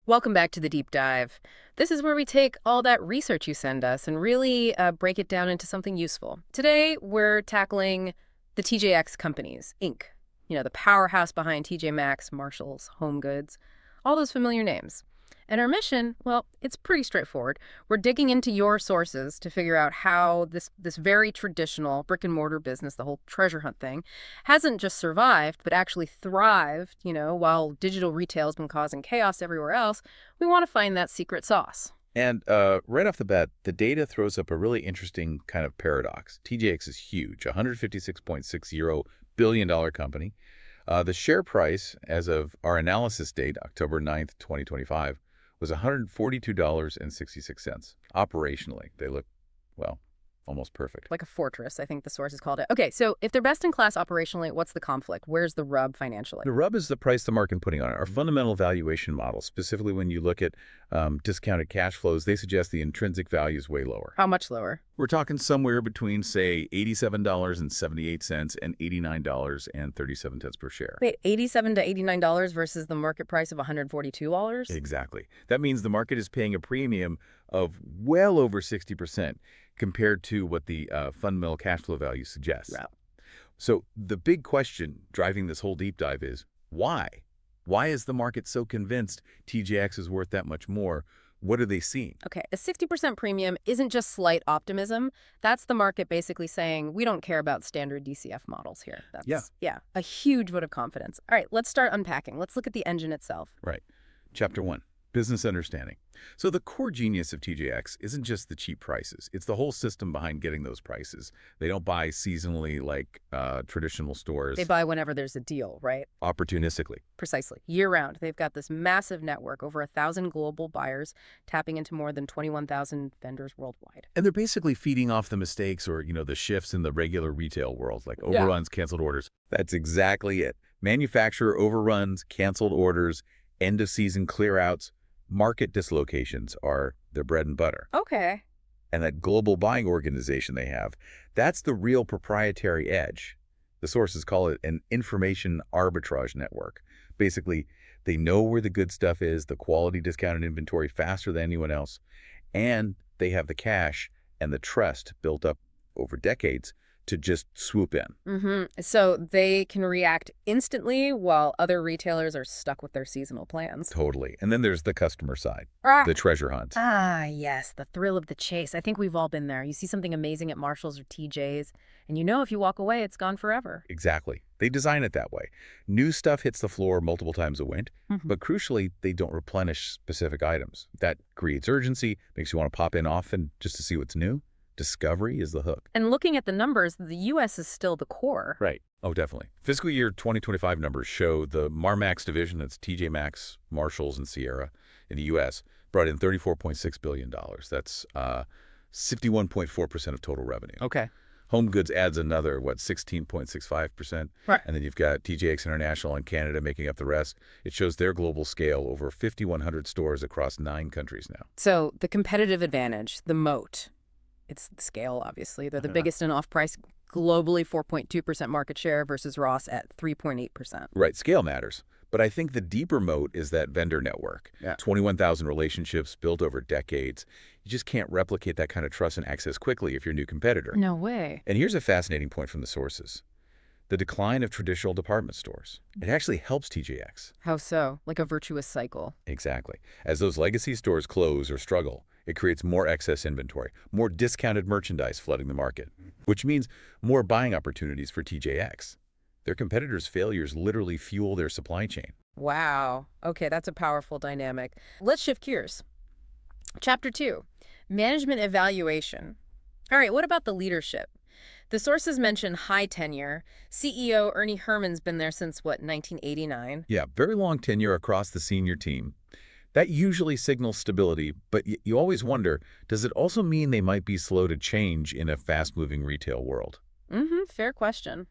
Welcome back to the deep dive. This is where we take all that research you send us and really break it down into something useful. Today, we're tackling the TJX Companies, Inc. You know, the powerhouse behind TJ Maxx, Marshalls, Home Goods, all those familiar names. And our mission, well, it's pretty straightforward. We're digging into your sources to figure out how this very traditional brick-and-mortar business, the whole treasure hunt thing, hasn't just survived, but actually thrived, while digital retail's been causing chaos everywhere else. We want to find that secret sauce. And right off the bat, the data throws up a really interesting kind of paradox. TJX is huge, $156.60 billion company. The share price as of our analysis date, October 9th, 2025, was $142.66. Operationally, they look, well, almost perfect. Like a fortress, I think the sources called it. Okay, so if they're best in class operationally, what's the conflict? Where's the rub financially? The rub is the price the market putting on it. Our fundamental valuation model, specifically when you look at discounted cash flows, they suggest the intrinsic value is way lower. How much lower? We're talking somewhere between, say, $87.78 and $89.37 per share. Wait, $87 to $89 versus the market price of $142? Exactly. That means the market is paying a premium of well over 60% compared to what the fundamental cash flow value suggests. Wow. So the big question driving this whole deep dive is why? Why is the market so convinced TJX is worth that much more? What are they seeing? Okay, a 60% premium isn't just slight optimism. That's the market basically saying, we don't care about standard DCF models here. Yeah, a huge vote of confidence. All right, let's start unpacking. Let's look at the engine itself. Right. Chapter 1. Business understanding. So the core genius of TJX isn't just the cheap prices. It's the whole system behind getting those prices. They don't buy seasonally like traditional stores. They buy whenever there's a deal, right? Opportunistically. Precisely. Year-round. They've got this massive network, over 1,000 global buyers, tapping into more than 21,000 vendors worldwide. And they're basically feeding off the mistakes or, the shifts in the regular retail world, like overruns, canceled orders. That's exactly it. Manufacturer overruns, canceled orders, end-of-season clear-outs. Market dislocations are their bread and butter. Okay. And that global buying organization they have, that's the real proprietary edge. The sources call it an information arbitrage network. Basically, they know where the good stuff is, the quality discounted inventory faster than anyone else, and they have the cash and the trust built up over decades to just swoop in. So they can react instantly while other retailers are stuck with their seasonal plans. Totally. And then there's the customer side, the treasure hunt. Ah, yes, the thrill of the chase. I think we've all been there. You see something amazing at Marshalls or TJ's, and if you walk away, it's gone forever. Exactly. They design it that way. New stuff hits the floor multiple times a week, but crucially, they don't replenish specific items. That creates urgency, makes you want to pop in often just to see what's new. Discovery is the hook. And looking at the numbers, the U.S. is still the core. Right. Oh, definitely. Fiscal year 2025 numbers show the Marmaxx division, that's TJ Maxx, Marshalls, and Sierra in the U.S., brought in $34.6 billion. That's 61.4% of total revenue. Okay. Home Goods adds another, 16.65%. Right. And then you've got TJX International and Canada making up the rest. It shows their global scale, over 5,100 stores across 9 countries now. So the competitive advantage, the moat, it's the scale, obviously. They're the biggest in off-price globally, 4.2% market share versus Ross at 3.8%. Right, scale matters. But I think the deeper moat is that vendor network. 21,000 relationships built over decades. You just can't replicate that kind of trust and access quickly if you're a new competitor. No way. And here's a fascinating point from the sources. The decline of traditional department stores. It actually helps TJX. How so? Like a virtuous cycle. Exactly. As those legacy stores close or struggle, it creates more excess inventory, more discounted merchandise flooding the market, which means more buying opportunities for TJX. Their competitors' failures literally fuel their supply chain. Wow. Okay, that's a powerful dynamic. Let's shift gears. Chapter 2, management evaluation. All right, what about the leadership? The sources mention high tenure. CEO Ernie Herrmann's been there since, 1989? Yeah, very long tenure across the senior team. That usually signals stability, but you always wonder, does it also mean they might be slow to change in a fast-moving retail world? Fair question.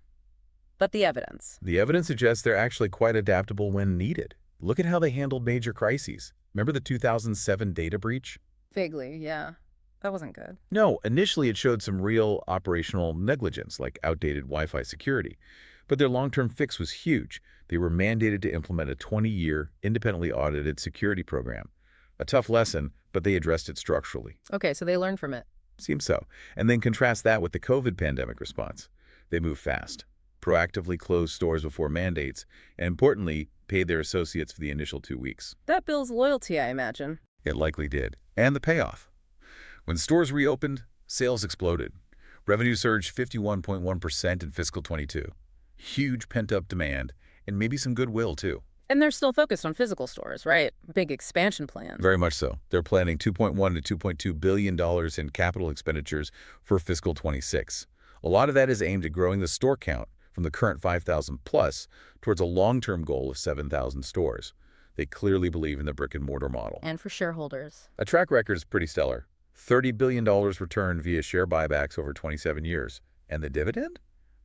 But the evidence? The evidence suggests they're actually quite adaptable when needed. Look at how they handled major crises. Remember the 2007 data breach? Vaguely, yeah. That wasn't good. No, initially it showed some real operational negligence, like outdated Wi-Fi security. But their long-term fix was huge. They were mandated to implement a 20-year, independently audited security program. A tough lesson, but they addressed it structurally. Okay, so they learned from it. Seems so. And then contrast that with the COVID pandemic response. They moved fast, proactively closed stores before mandates, and importantly, paid their associates for the initial 2 weeks. That builds loyalty, I imagine. It likely did. And the payoff. When stores reopened, sales exploded. Revenue surged 51.1% in fiscal 22. Huge pent-up demand, and maybe some goodwill, too. And they're still focused on physical stores, right? Big expansion plans. Very much so. They're planning $2.1 to $2.2 billion in capital expenditures for fiscal 26. A lot of that is aimed at growing the store count from the current 5,000 plus towards a long-term goal of 7,000 stores. They clearly believe in the brick-and-mortar model. And for shareholders. A track record is pretty stellar. $30 billion returned via share buybacks over 27 years. And the dividend?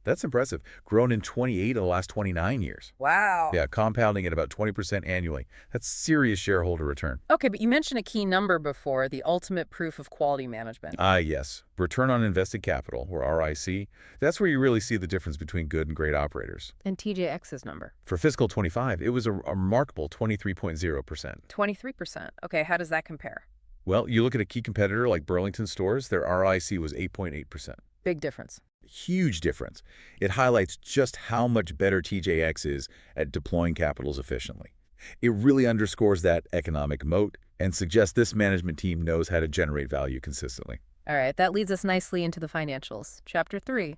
That's impressive. Grown in 28 of the last 29 years. Wow. Yeah, compounding at about 20% annually. That's serious shareholder return. Okay, but you mentioned a key number before, the ultimate proof of quality management. Yes. Return on invested capital, or RIC. That's where you really see the difference between good and great operators. And TJX's number? For fiscal 25, it was a remarkable 23.0%. 23%. Okay, how does that compare? Well, you look at a key competitor like Burlington Stores, their RIC was 8.8%. Big difference. Huge difference. It highlights just how much better TJX is at deploying capitals efficiently. It really underscores that economic moat and suggests this management team knows how to generate value consistently. All right, that leads us nicely into the financials. Chapter 3,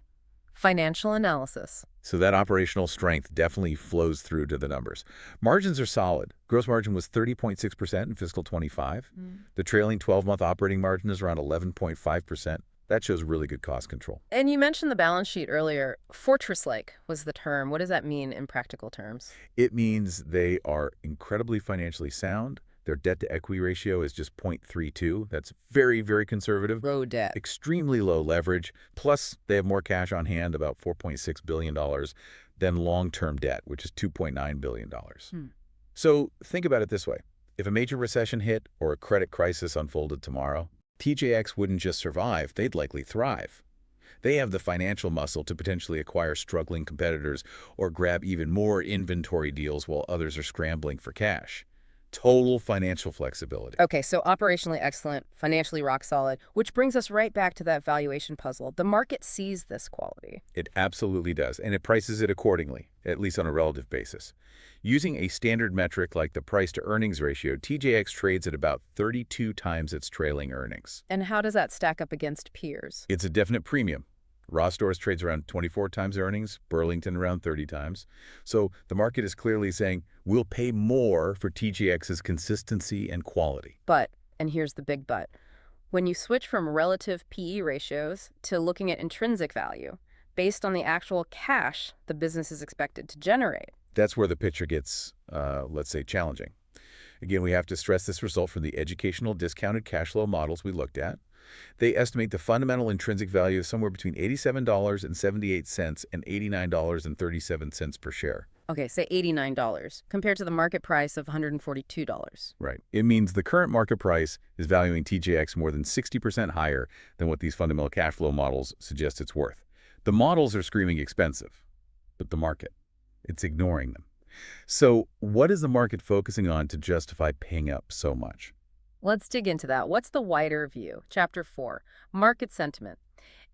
financial analysis. So that operational strength definitely flows through to the numbers. Margins are solid. Gross margin was 30.6% in fiscal 25. The trailing 12-month operating margin is around 11.5%. That shows really good cost control. And you mentioned the balance sheet earlier. Fortress-like was the term. What does that mean in practical terms? It means they are incredibly financially sound. Their debt-to-equity ratio is just 0.32. That's very, very conservative. Low debt. Extremely low leverage. Plus, they have more cash on hand, about $4.6 billion, than long-term debt, which is $2.9 billion. So think about it this way. If a major recession hit or a credit crisis unfolded tomorrow, TJX wouldn't just survive, they'd likely thrive. They have the financial muscle to potentially acquire struggling competitors or grab even more inventory deals while others are scrambling for cash. Total financial flexibility. Okay, so operationally excellent, financially rock solid, which brings us right back to that valuation puzzle. The market sees this quality. It absolutely does, and it prices it accordingly, at least on a relative basis. Using a standard metric like the price-to-earnings ratio, TJX trades at about 32 times its trailing earnings. And how does that stack up against peers? It's a definite premium. Ross Stores trades around 24 times earnings, Burlington around 30 times. So the market is clearly saying, we'll pay more for TJX's consistency and quality. But, and here's the big but, when you switch from relative PE ratios to looking at intrinsic value, based on the actual cash the business is expected to generate. That's where the picture gets, let's say, challenging. Again, we have to stress this result from the educational discounted cash flow models we looked at. They estimate the fundamental intrinsic value of somewhere between $87.78 and $89.37 per share. Okay, say $89 compared to the market price of $142. Right. It means the current market price is valuing TJX more than 60% higher than what these fundamental cash flow models suggest it's worth. The models are screaming expensive, but the market, it's ignoring them. So what is the market focusing on to justify paying up so much? Let's dig into that. What's the wider view? Chapter 4, market sentiment.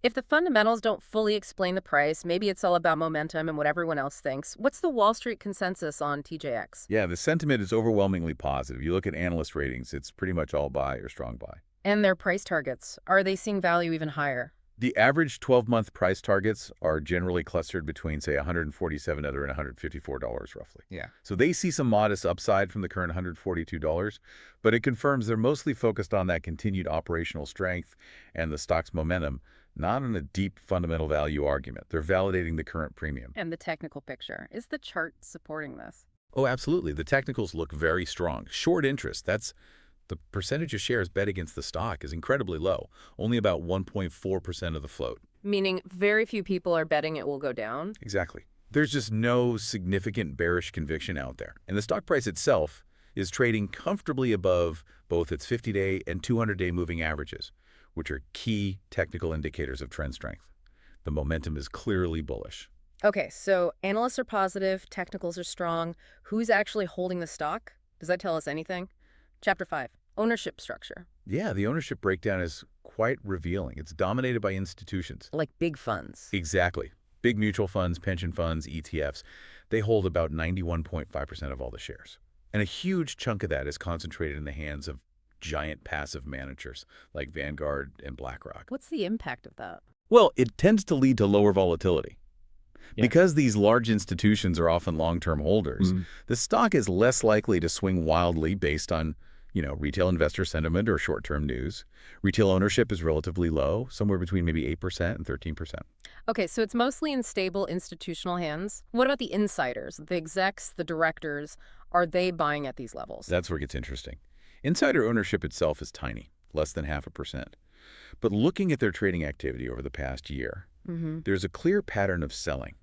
If the fundamentals don't fully explain the price, maybe it's all about momentum and what everyone else thinks. What's the Wall Street consensus on TJX? Yeah, the sentiment is overwhelmingly positive. You look at analyst ratings, it's pretty much all buy or strong buy. And their price targets, are they seeing value even higher? The average 12-month price targets are generally clustered between, say, $147 and $154 roughly. Yeah. So they see some modest upside from the current $142, but it confirms they're mostly focused on that continued operational strength and the stock's momentum, not on a deep fundamental value argument. They're validating the current premium. And the technical picture. Is the chart supporting this? Oh, absolutely. The technicals look very strong. Short interest, that's the percentage of shares bet against the stock is incredibly low, only about 1.4% of the float. Meaning very few people are betting it will go down? Exactly. There's just no significant bearish conviction out there. And the stock price itself is trading comfortably above both its 50-day and 200-day moving averages, which are key technical indicators of trend strength. The momentum is clearly bullish. Okay, so analysts are positive, technicals are strong. Who's actually holding the stock? Does that tell us anything? Chapter 5, ownership structure. Yeah, the ownership breakdown is quite revealing. It's dominated by institutions. Like big funds. Exactly. Big mutual funds, pension funds, ETFs, they hold about 91.5% of all the shares. And a huge chunk of that is concentrated in the hands of giant passive managers like Vanguard and BlackRock. What's the impact of that? Well, it tends to lead to lower volatility. Yeah. Because these large institutions are often long-term holders, Mhm. the stock is less likely to swing wildly based on, retail investor sentiment or short-term news. Retail ownership is relatively low, somewhere between maybe 8% and 13%. Okay, so it's mostly in stable institutional hands. What about the insiders, the execs, the directors? Are they buying at these levels? That's where it gets interesting. Insider ownership itself is tiny, less than 0.5%. But looking at their trading activity over the past year, Mm-hmm. there's a clear pattern of selling.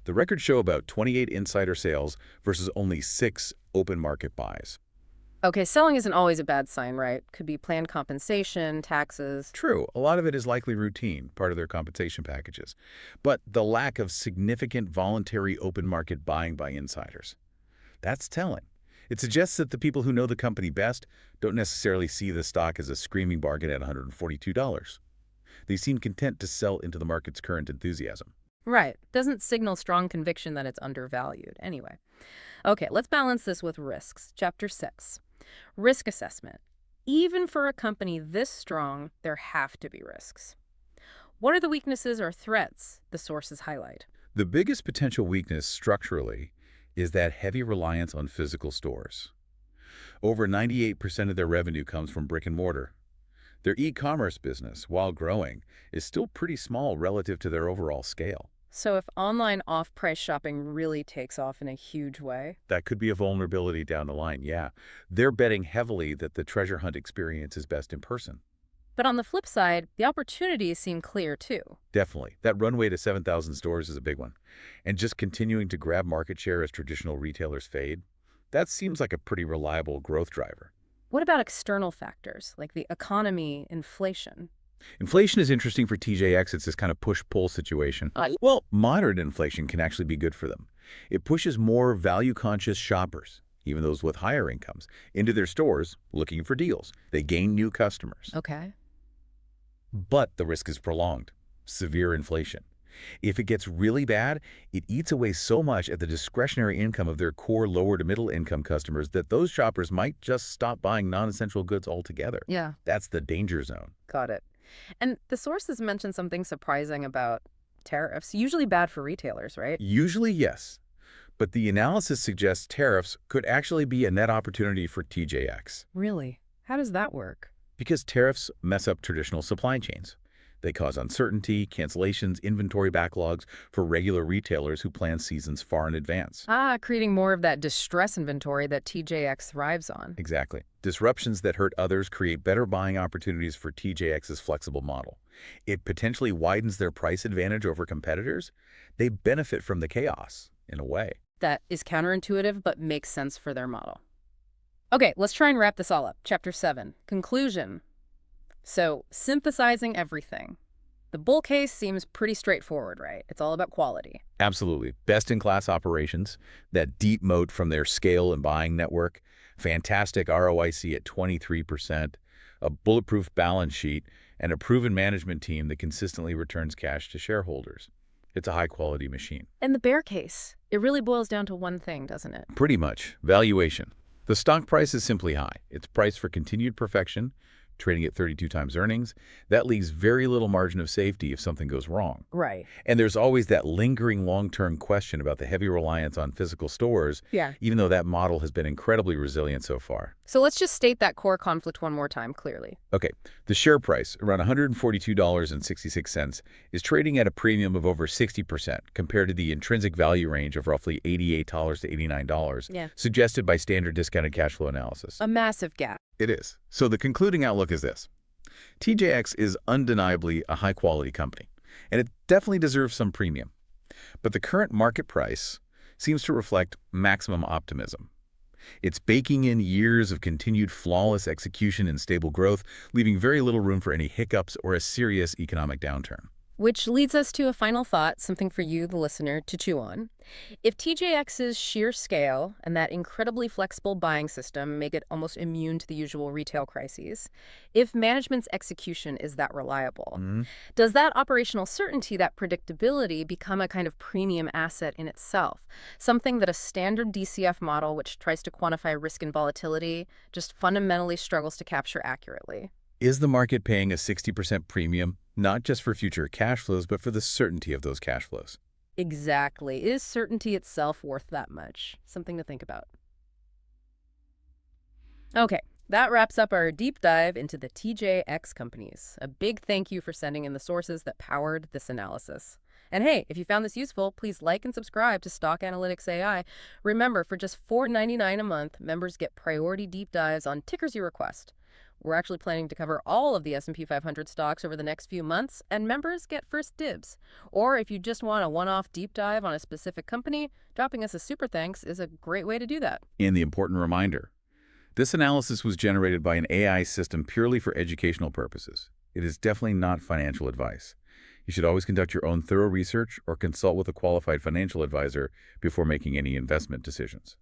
The records show about 28 insider sales versus only 6 open market buys. Okay, selling isn't always a bad sign, right? Could be planned compensation, taxes. True, a lot of it is likely routine, part of their compensation packages. But the lack of significant voluntary open market buying by insiders, that's telling. It suggests that the people who know the company best don't necessarily see the stock as a screaming bargain at $142. They seem content to sell into the market's current enthusiasm. Right. Doesn't signal strong conviction that it's undervalued. Anyway. Okay, let's balance this with risks. Chapter 6. Risk assessment. Even for a company this strong, there have to be risks. What are the weaknesses or threats the sources highlight? The biggest potential weakness structurally is that heavy reliance on physical stores. Over 98% of their revenue comes from brick and mortar. Their e-commerce business, while growing, is still pretty small relative to their overall scale. So if online off-price shopping really takes off in a huge way, That could be a vulnerability down the line, yeah. They're betting heavily that the treasure hunt experience is best in person. but on the flip side, the opportunities seem clear too. Definitely. That runway to 7,000 stores is a big one. And just continuing to grab market share as traditional retailers fade, that seems like a pretty reliable growth driver. What about external factors like the economy, inflation? Inflation is interesting for TJX. It's this kind of push-pull situation. Well, moderate inflation can actually be good for them. It pushes more value-conscious shoppers, even those with higher incomes, into their stores looking for deals. They gain new customers. Okay. But the risk is prolonged, severe inflation. If it gets really bad, it eats away so much at the discretionary income of their core lower to middle income customers that those shoppers might just stop buying non-essential goods altogether. Yeah, That's the danger zone. got it. And the sources mentioned something surprising about tariffs, usually bad for retailers, right? Usually, yes. But the analysis suggests tariffs could actually be a net opportunity for TJX Really? How does that work? because tariffs mess up traditional supply chains. They cause uncertainty, cancellations, inventory backlogs for regular retailers who plan seasons far in advance. Ah, creating more of that distress inventory that TJX thrives on. Exactly. Disruptions that hurt others create better buying opportunities for TJX's flexible model. It potentially widens their price advantage over competitors. They benefit from the chaos, in a way. That is counterintuitive, but makes sense for their model. Okay, let's try and wrap this all up. Chapter 7, conclusion. So, synthesizing everything. The bull case seems pretty straightforward, right? It's all about quality. Absolutely. Best-in-class operations, that deep moat from their scale and buying network, fantastic ROIC at 23%, a bulletproof balance sheet, and a proven management team that consistently returns cash to shareholders. It's a high-quality machine. And the bear case, it really boils down to one thing, doesn't it? Pretty much. Valuation. The stock price is simply high. It's priced for continued perfection, trading at 32 times earnings. That leaves very little margin of safety if something goes wrong. Right. And there's always that lingering long-term question about the heavy reliance on physical stores, Yeah. even though that model has been incredibly resilient so far. So let's just state that core conflict one more time clearly. Okay, the share price, around $142.66, is trading at a premium of over 60% compared to the intrinsic value range of roughly $88 to $89, Yeah. suggested by standard discounted cash flow analysis. A massive gap. It is. So the concluding outlook is this. TJX is undeniably a high-quality company, and it definitely deserves some premium. But the current market price seems to reflect maximum optimism. It's baking in years of continued flawless execution and stable growth, leaving very little room for any hiccups or a serious economic downturn. Which leads us to a final thought, something for you, the listener, to chew on. If TJX's sheer scale and that incredibly flexible buying system make it almost immune to the usual retail crises, if management's execution is that reliable, Mhm. does that operational certainty, that predictability, become a kind of premium asset in itself? Something that a standard DCF model, which tries to quantify risk and volatility, just fundamentally struggles to capture accurately. Is the market paying a 60% premium, not just for future cash flows, but for the certainty of those cash flows? Exactly. Is certainty itself worth that much? Something to think about. Okay, that wraps up our deep dive into the TJX companies. A big thank you for sending in the sources that powered this analysis. And hey, if you found this useful, please like and subscribe to Stock Analytics AI. Remember, for just $4.99 a month, members get priority deep dives on tickers you request. We're actually planning to cover all of the S&P 500 stocks over the next few months, and members get first dibs. Or if you just want a one-off deep dive on a specific company, dropping us a super thanks is a great way to do that. And the important reminder, this analysis was generated by an AI system purely for educational purposes. It is definitely not financial advice. You should always conduct your own thorough research or consult with a qualified financial advisor before making any investment decisions.